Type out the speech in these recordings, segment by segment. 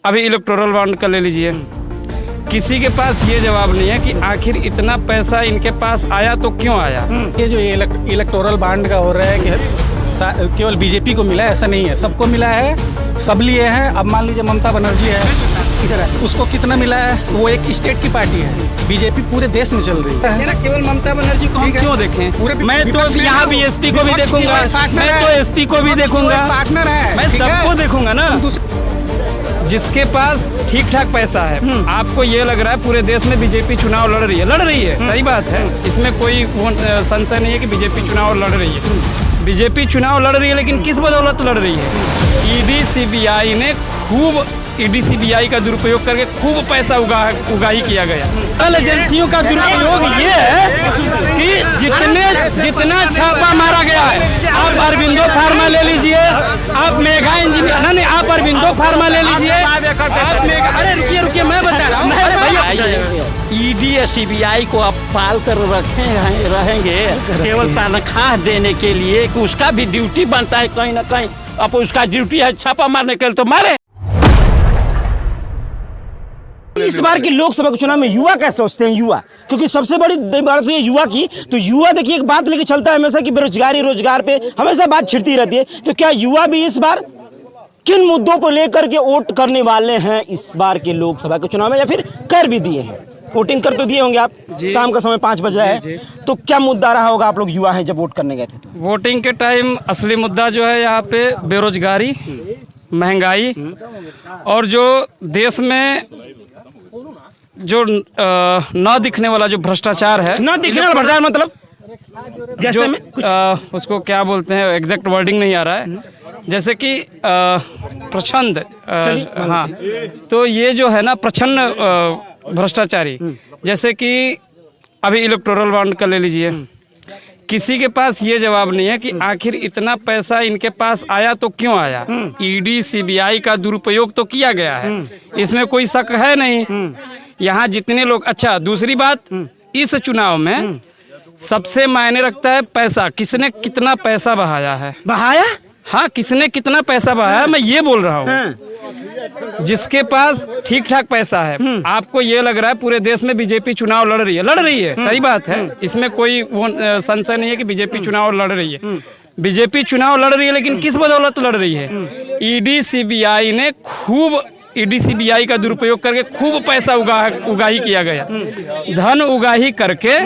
अभी electoral bond का ले लीजिए, किसी के पास ये जवाब नहीं है कि आखिर इतना पैसा इनके पास आया तो क्यों आया। ये जो इलेक्टोरल बॉन्ड का हो रहा है कि केवल बीजेपी को मिला है, ऐसा नहीं है, सबको मिला है, सब लिए हैं। अब मान लीजिए ममता बनर्जी है, उसको कितना मिला है? वो एक स्टेट की पार्टी है, बीजेपी पूरे देश में चल रही है ना। केवल ममता बनर्जी को हम क्यों देखें? मैं तो यहाँ बीएसपी को भी देखूंगा, मैं तो एसपी को भी देखूंगा, पार्टनर है, मैं सबको देखूंगा ना। जिसके पास ठीक ठाक पैसा है, आपको ये लग रहा है पूरे देश में बीजेपी चुनाव लड़ रही है, सही बात है, इसमें कोई संशय नहीं है कि बीजेपी चुनाव लड़ रही है। बीजेपी चुनाव लड़ रही है, लेकिन किस बदौलत लड़ रही है? ईडी सीबीआई ने खूब सीबीआई का दुरुपयोग करके खूब पैसा उगाही किया गया। कल एजेंसियों का दुरुपयोग ये है कि जितना छापा मारा गया है, आप अरबिंदो फार्मा ले लीजिए, आप मेगा इंजीनियर, नहीं आप अरबिंदो फार्मा ले लीजिए, अरे रुकिए मैं बता रहा हूँ भैया। ईडी या सीबीआई को आप पाल कर रहेंगे केवल तनख्वाह देने के लिए, कि उसका भी ड्यूटी बनता है कहीं ना कहीं। अब उसका ड्यूटी है छापा मारने के लिए, तो मारे। इस बार के लोकसभा के चुनाव में युवा क्या सोचते हैं? युवा, क्योंकि सबसे बड़ी बात तो ये युवा की, तो युवा देखिए एक बात लेके चलता है हमेशा कि बेरोजगारी, रोजगार पे हमेशा बात छिड़ती रहती है। तो क्या युवा भी इस बार किन मुद्दों को लेकर के वोट करने वाले हैं इस बार के लोकसभा के चुनाव में, या फिर कर भी दिए हैं? वोटिंग कर तो दिए होंगे आप, शाम का समय 5 बजे है, तो क्या मुद्दा रहा होगा? आप लोग युवा हैं, जब वोट करने गए थे तो वोटिंग के टाइम असली मुद्दा जो है यहाँ पे बेरोजगारी, महंगाई, और जो देश में जो न दिखने वाला जो भ्रष्टाचार है। न दिखने वाला भ्रष्टाचार मतलब जैसे जो उसको क्या बोलते हैं, एग्जैक्ट वर्डिंग नहीं आ रहा है, जैसे कि प्रछन्न, हाँ, तो ये जो है ना प्रछन्न भ्रष्टाचारी, जैसे कि अभी इलेक्टोरल बॉन्ड का ले लीजिए, किसी के पास ये जवाब नहीं है कि आखिर इतना पैसा इनके पास आया तो क्यों आया। ईडी सीबीआई का दुरुपयोग तो किया गया है, इसमें कोई शक है नहीं। यहाँ जितने लोग, अच्छा दूसरी बात, इस चुनाव में सबसे मायने रखता है पैसा, किसने कितना पैसा बहाया है। बहाया? हाँ, किसने कितना पैसा बहाया, मैं ये बोल रहा हूँ। जिसके पास ठीक ठाक पैसा है, आपको ये लग रहा है पूरे देश में बीजेपी चुनाव लड़ रही है, सही बात है, इसमें कोई संशय नहीं है कि बीजेपी चुनाव लड़ रही है। बीजेपी चुनाव लड़ रही है, लेकिन किस बदौलत लड़ रही है? ईडी सीबीआई ने खूब सीबीआई का दुरुपयोग करके खूब पैसा उगाही किया गया, धन उगाही करके।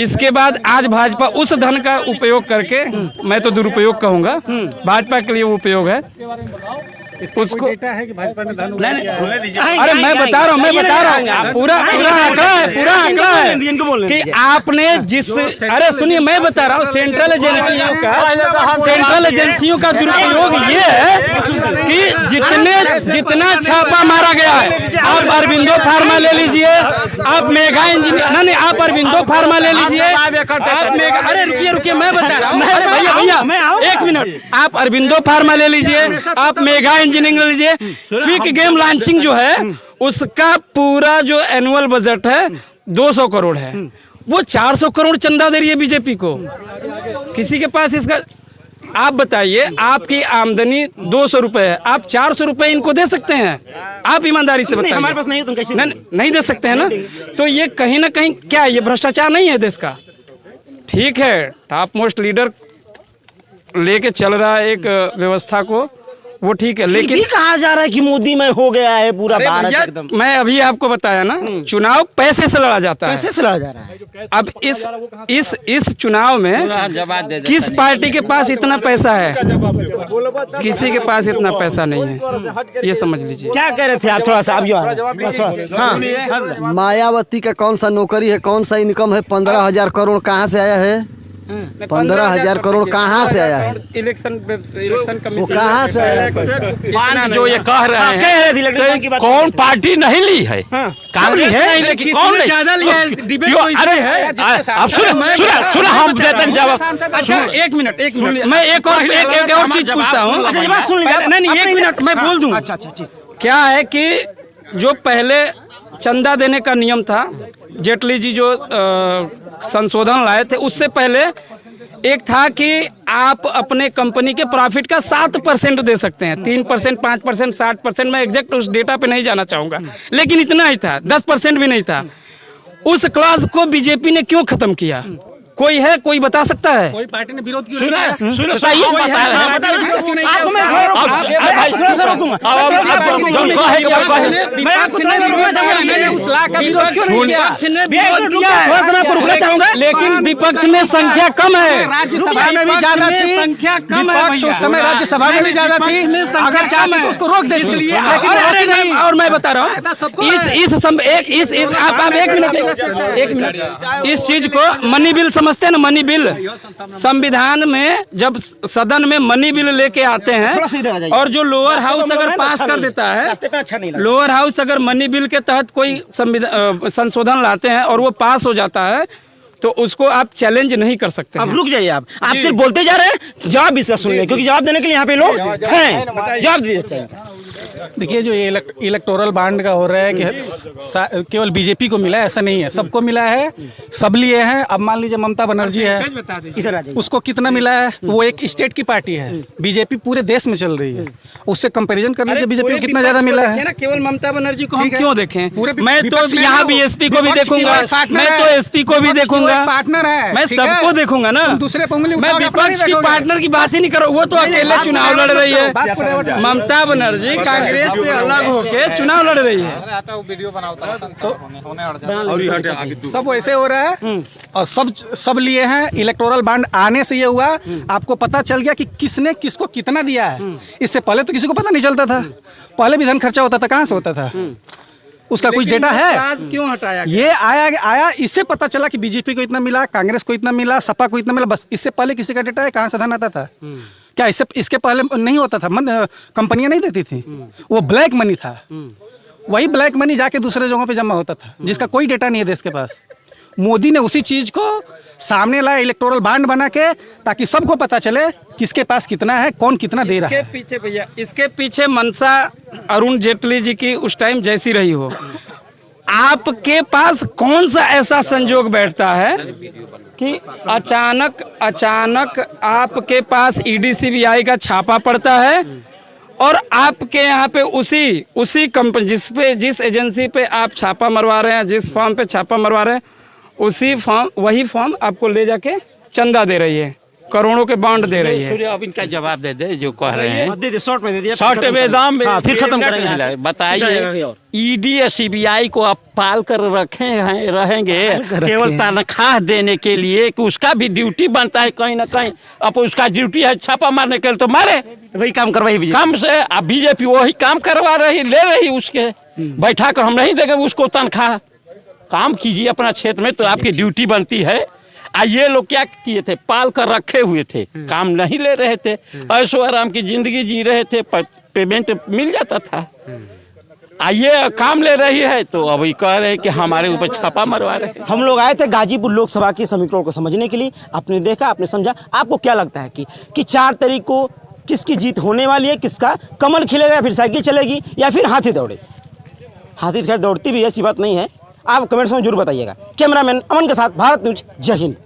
इसके बाद आज भाजपा उस धन का उपयोग करके, मैं तो दुरुपयोग कहूंगा, भाजपा के लिए वो उपयोग है, उसको है कि भाजपा ने धन नहीं, अरे मैं बता रहा हूँ, पूरा आंकड़ा है कि आपने जिस, अरे सुनिए मैं बता रहा हूँ, सेंट्रल एजेंसियों का दुरुपयोग ये है कि जितना छापा मारा गया है, आप अरबिंदो फार्मा ले लीजिए, आप मेगा इंजीनियर, नहीं आप अरबिंदो फार्मा ले लीजिए, अरे रुकिए मैं बता रहा हूँ, अरे भैया 1 मिनट, आप अरबिंदो फार्मा ले लीजिए, आप मेगा इंजीनियरिंग लीजिए। क्विक गेम लॉन्चिंग जो है उसका पूरा जो एनुअल बजट है 200 करोड़ है, वो 400 करोड़ चंदा दे रही है बीजेपी को। किसी के पास इसका, आप बताइए, आपकी आमदनी 200 रुपए है, आप 400 रुपए इनको दे सकते हैं? आप ईमानदारी से बताइए। हमारे पास नहीं, तुम कैसे नहीं दे सकते हैं ना? तो ये कहीं ना कहीं क्या ये भ्रष्टाचार नहीं है देश का? ठीक है, टॉप मोस्ट लीडर लेके चल रहा है एक व्यवस्था को, वो ठीक है, लेकिन भी कहा जा रहा है कि मोदी में हो गया है पूरा भारत एकदम। मैं अभी आपको बताया ना, चुनाव पैसे से लड़ा जाता है, पैसे से लड़ा जा रहा है। अब इस चुनाव में किस पार्टी के पास इतना पैसा है? किसी के पास इतना पैसा नहीं है, ये समझ लीजिए। क्या कह रहे थे आप? थोड़ा सा आप हाँ, मायावती का कौन सा नौकरी है, कौन सा इनकम है? 15,000 करोड़ कहाँ से आया है? 15,000 करोड़ कहाँ से आया है? इलेक्शन वो कहाँ से आया है? जो ये कह रहे हैं, कौन पार्टी नहीं ली है? कांग्रेस है, लेकिन कौन नहीं? ज्यादा लिया है, डिबेट तो अरे अब सुनो हम देते हैं जवाब। अच्छा 1 मिनट, मैं एक और चीज पूछता हूँ। नहीं 1 मिनट मैं बोल दूँ। अच्छा ठीक। क्या है कि जो पहले चंदा देने का नियम था, जेटली जी जो संशोधन लाए थे, उससे पहले एक था कि आप अपने कंपनी के प्रॉफिट का 7% दे सकते हैं, 3%, 5%, 60%। मैं एग्जैक्ट उस डेटा पे नहीं जाना चाहूंगा, लेकिन इतना ही था, 10% भी नहीं था। उस क्लॉज को बीजेपी ने क्यों खत्म किया? कोई है, कोई बता सकता है? कोई पार्टी ने विरोध क्यों सुनो नहीं किया? सुनो बताइए। आप बताएं। विरोध क्यों नहीं किया आपको मैं उसका? थोड़ा रोकूंगा। मैंने उस ला का विरोध क्यों नहीं किया? विपक्ष ने विरोध किया है। थोड़ा सा मैं आपको रुकना चाहूंगा। लेकिन विपक्ष में संख्या कम है। राज्यसभा में भी ज्यादा थी, संख्या कम है विपक्ष उस समय राज्यसभा में भी ज्यादा थी। अगर चाहती तो उसको रोक देती, लेकिन रोकी नहीं। और मैं बता रहा हूँ आप एक मिनट, इस चीज को मनी बिल समझते हैं ना? मनी बिल, संविधान में जब सदन में मनी बिल लेके आते हैं और जो लोअर हाउस अगर पास कर देता है, लोअर हाउस अगर मनी बिल के तहत कोई संशोधन लाते हैं और वो पास हो जाता है तो उसको आप चैलेंज नहीं कर सकते। अब रुक जाइए, आप सिर्फ बोलते जा रहे हैं, जवाब इसका सुन लें, क्योंकि जवाब देने के लिए यहाँ पे लोग हैं। जवाब दीजिए चाहिए। देखिए, जो ये इलेक्टोरल बांड का हो रहा है कि केवल बीजेपी को मिला है, ऐसा नहीं है, सबको मिला है, सब लिए हैं। अब मान लीजिए ममता बनर्जी है, इधर आ जाइए। उसको कितना मिला है? वो एक स्टेट की पार्टी है, बीजेपी पूरे देश में चल रही है, उससे कंपैरिजन कर लीजिए बीजेपी को कितना ज्यादा मिला है। ना केवल ममता बनर्जी को हम ठीक है। क्यों देखें? पूरे मैं तो विपक्ष में यहाँ ना, बीएसपी को भी विपक्ष की देखूंगा, वो पार्टनर मैं है, तो एसपी को भी विपक्ष की देखूंगा, वो पार्टनर है, मैं ठीक है? सबको देखूंगा ना। तुम दूसरे पे उंगली मैं उठाओगे, अपना विपक्ष नहीं की देखोगे। पार्टनर की बात ही नहीं करो, वो तो अकेले चुनाव लड़ रही है। ममता बनर्जी कांग्रेस से अलग होके चुनाव लड़ रही है। सब वैसे हो रहा है और सब लिए हैं। इलेक्टोरल बांड आने से ये हुआ, आपको पता चल गया कि किसने किसको कितना दिया है। इससे पहले तो किसी को पता नहीं चलता था, पहले भी धन खर्चा होता था, कहाँ से होता था? उसका कुछ डेटा है? क्यों हटाया? ये आया इससे पता चला कि बीजेपी को इतना मिला, कांग्रेस को इतना मिला, सपा को इतना मिला, बस। इससे पहले किसी का डेटा है? कहाँ से धन आता था? क्या इसके पहले नहीं होता था? कंपनियां नहीं देती थी, वो ब्लैक मनी था। वही ब्लैक मनी जाके दूसरे जगहों पे जमा होता था, जिसका कोई डेटा नहीं है देश के पास। मोदी ने उसी चीज को सामने लाया, इलेक्टोरल बांड बना के, ताकि सबको पता चले किसके पास कितना है, कौन कितना दे रहा है। इसके पीछे भैया, इसके पीछे मंशा अरुण जेटली जी की उस टाइम जैसी रही हो, आपके पास कौन सा ऐसा संजोग बैठता है कि अचानक आपके पास ईडी सीबीआई का छापा पड़ता है और आपके यहाँ पे उसी कंपनी जिस एजेंसी पे आप छापा मरवा रहे हैं, जिस फॉर्म पे छापा मरवा रहे हैं, वही फॉर्म आपको ले जाके चंदा दे रही है, करोड़ों के बॉन्ड दे रही है। अब इनका जवाब दे दे जो कह रहे हैं। दे दे, शॉर्ट में दे दिया, शॉर्ट में दाम में फिर खत्म करेंगे। बताइए, ईडी या सीबीआई को आप पाल कर रहेंगे केवल तनख्वाह देने के लिए, कि उसका भी ड्यूटी बनता है कहीं ना कहीं। अब उसका ड्यूटी है छापा मारने के लिए, तो मारे, वही काम करवाई बीजेपी। काम से अब बीजेपी वही काम करवा रही, ले रही उसके, बैठा कर हम नहीं देंगे उसको तनख्वाह। काम कीजिए अपना क्षेत्र में, तो आपकी ड्यूटी बनती है। ये लोग क्या किए थे? पाल कर रखे हुए थे, काम नहीं ले रहे थे, ऐशो आराम की जिंदगी जी रहे थे, पेमेंट मिल जाता था। ये काम ले रही है तो अभी कह रहे हैं कि हमारे ऊपर छापा मरवा रहे हैं। हम लोग आए थे गाजीपुर लोकसभा के समीकरण को समझने के लिए। आपने देखा, आपने समझा। आपको क्या लगता है कि 4 तारीख को किसकी जीत होने वाली है? किसका कमल खिलेगा, या फिर साइकिल चलेगी, या फिर हाथी दौड़े? हाथी खैर दौड़ती भी है, ऐसी बात नहीं है। आप कमेंट्स में जरूर बताइएगा। कैमरामैन अमन के साथ भारत न्यूज, जय हिंद।